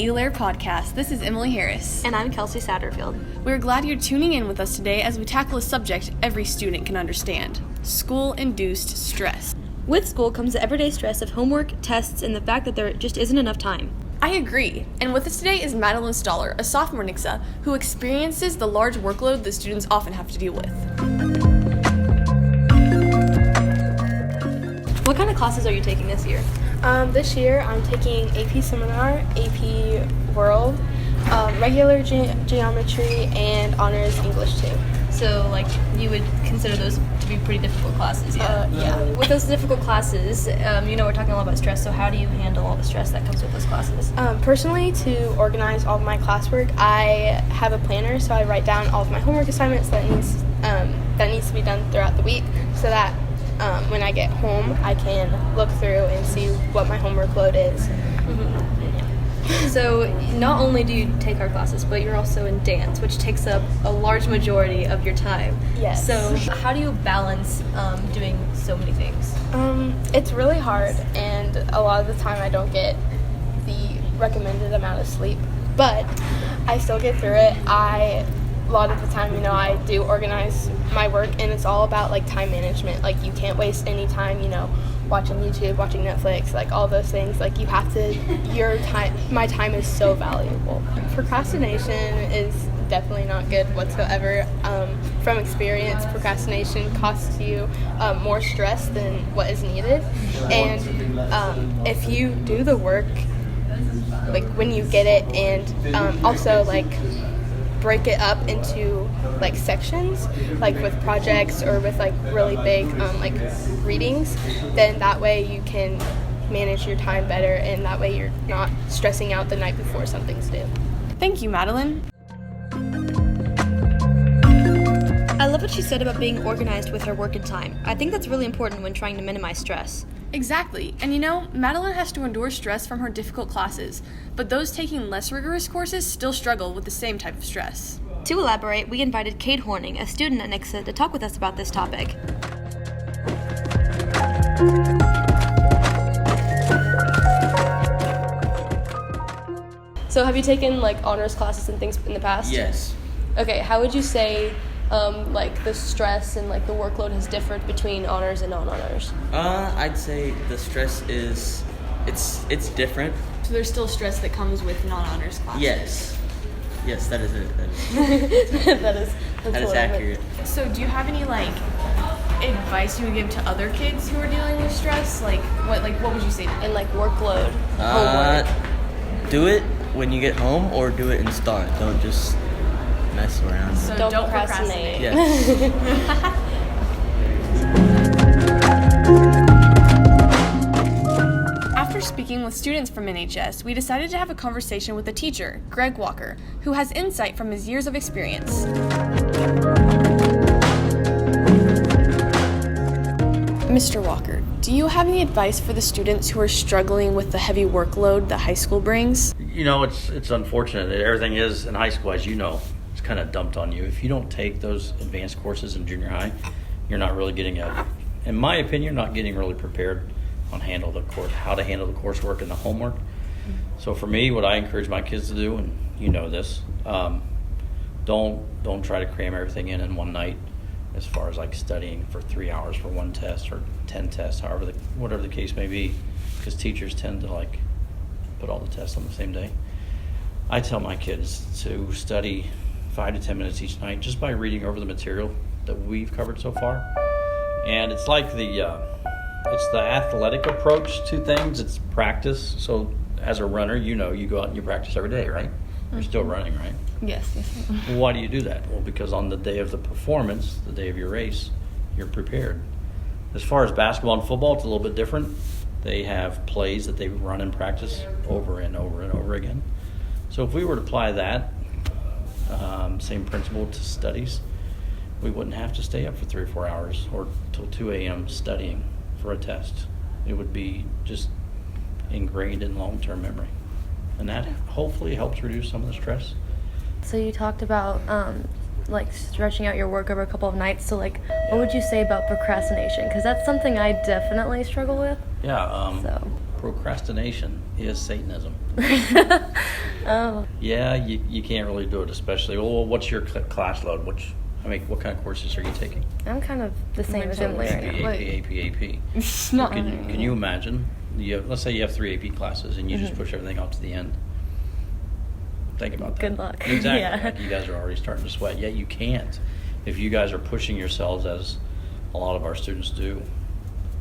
EagleAir podcast. This is Emily Harris. And I'm Kelsey Satterfield. We're glad you're tuning in with us today as we tackle a subject every student can understand: school-induced stress. With school comes the everyday stress of homework, tests, and the fact that there just isn't enough time. I agree. And with us today is Madeline Stoller, a sophomore Nixa, who experiences the large workload that students often have to deal with. What kind of classes are you taking this year? This year I'm taking AP Seminar, AP World, regular geometry, and honors English too. So, you would consider those to be pretty difficult classes, yeah? Yeah. With those difficult classes, we're talking a lot about stress, so how do you handle all the stress that comes with those classes? Personally, to organize all of my classwork, I have a planner, so I write down all of my homework assignments that needs to be done throughout the week, so that when I get home, I can look through and see what my homework load is. Mm-hmm. So not only do you take our classes, but you're also in dance, which takes up a large majority of your time. Yes. So how do you balance doing so many things? It's really hard, and a lot of the time I don't get the recommended amount of sleep, but I still get through it. A lot of the time, I do organize my work, and it's all about, time management. You can't waste any time, watching YouTube, watching Netflix, all those things. You have to, my time is so valuable. Procrastination is definitely not good whatsoever. From experience, procrastination costs you more stress than what is needed. And if you do the work, when you get it, and also, break it up into sections, with projects or with really big readings, then that way you can manage your time better, and that way you're not stressing out the night before something's due. Thank you, Madeline. I love what she said about being organized with her work and time. I think that's really important when trying to minimize stress. Exactly. And Madeline has to endure stress from her difficult classes, but those taking less rigorous courses still struggle with the same type of stress. To elaborate, we invited Kate Horning, a student at Nixa, to talk with us about this topic. So have you taken honors classes and things in the past? Yes. Okay, how would you say the stress and the workload has differed between honors and non-honors? I'd say the stress is it's different. So there's still stress that comes with non-honors classes? Yes, that is it. That is accurate. So do you have any advice you would give to other kids who are dealing with stress? What would you say to them? And workload, homework. Do it when you get home, or do it and start. Don't just mess around. So don't procrastinate. Yes. After speaking with students from NHS, we decided to have a conversation with a teacher, Greg Walker, who has insight from his years of experience. Mr. Walker, do you have any advice for the students who are struggling with the heavy workload that high school brings? It's unfortunate that everything is in high school, as you know, it's kind of dumped on you. If you don't take those advanced courses in junior high, you're not really getting in my opinion, not getting really prepared on how to handle the coursework and the homework. So for me, what I encourage my kids to do, and you know this, don't try to cram everything in one night, as far as studying for 3 hours for one test or 10 tests, whatever the case may be, because teachers tend to put all the tests on the same day. I tell my kids to study 5 to 10 minutes each night just by reading over the material that we've covered so far. And it's it's the athletic approach to things. It's practice. So as a runner, you go out and you practice every day, right? You're still running, right? Yes. Well, why do you do that? Well, because on the day of the performance, the day of your race, you're prepared. As far as basketball and football, it's a little bit different. They have plays that they run in practice over and over and over again. So if we were to apply that same principle to studies, we wouldn't have to stay up for 3 or 4 hours or till 2 a.m. studying for a test. It would be just ingrained in long-term memory. And that hopefully helps reduce some of the stress. So you talked about stretching out your work over a couple of nights. So what would you say about procrastination? Because that's something I definitely struggle with. Yeah. Procrastination is Satanism. Oh. Yeah, you can't really do it, especially. Well, what's your class load? What kind of courses are you taking? I'm kind of the same as so Emily right now. AP. It's not. Can you imagine? Let's say you have 3 AP classes and you just push everything off to the end. Think about that. Good luck. Exactly. Yeah. Like you guys are already starting to sweat. Yet you can't. If you guys are pushing yourselves, as a lot of our students do,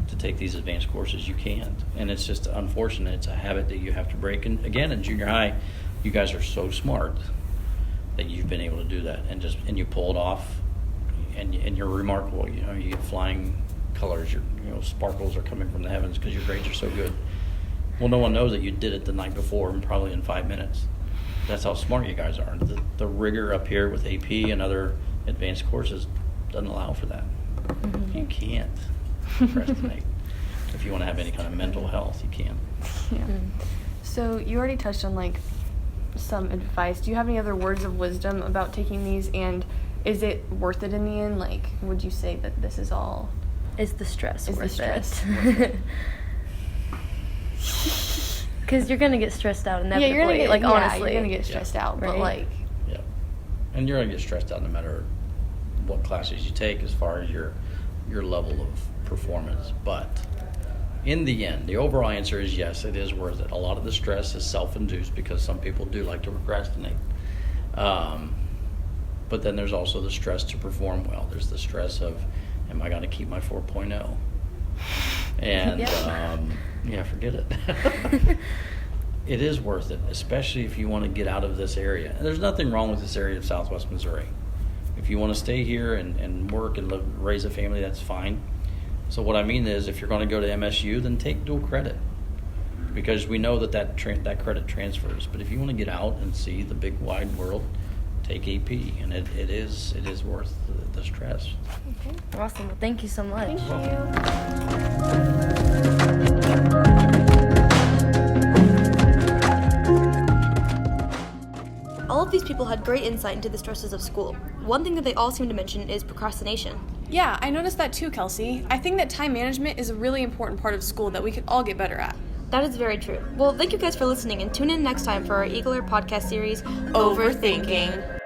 to take these advanced courses, you can't. And it's just unfortunate. It's a habit that you have to break. And again, in junior high, you guys are so smart that you've been able to do that and you pull it off, and you're remarkable. You know, you get flying colors. Sparkles are coming from the heavens because your grades are so good. Well, no one knows that you did it the night before and probably in 5 minutes. That's how smart you guys are. The rigor up here with AP and other advanced courses doesn't allow for that. You can't procrastinate. If you want to have any kind of mental health, you can't. Yeah. So you already touched on like some advice. Do you have any other words of wisdom about taking these, and is it worth it in the end? Like, would you say that this is all? Is the stress Is the worth stress it? Because you're gonna get stressed out inevitably. Yeah, you're gonna get honestly. you're gonna get stressed out, but Right. like, Yeah. And you're going to get stressed out no matter what classes you take as far as your level of performance. But in the end, the overall answer is yes, it is worth it. A lot of the stress is self-induced because some people do like to procrastinate. But then there's also the stress to perform well. There's the stress of, am I going to keep my 4.0? And, forget it. It is worth it, especially if you want to get out of this area. And there's nothing wrong with this area of Southwest Missouri. If you want to stay here and work and raise a family, that's fine. So what I mean is, if you're going to go to MSU, then take dual credit, because we know that credit transfers. But if you want to get out and see the big wide world, take AP, and it is worth the stress. Okay. Awesome. Well, thank you so much. thank you. All of these people had great insight into the stresses of school. One thing that they all seem to mention is procrastination. Yeah, I noticed that too, Kelsey. I think that time management is a really important part of school that we could all get better at. That is very true. Well, thank you guys for listening, and tune in next time for our EagleAir podcast series, Overthinking.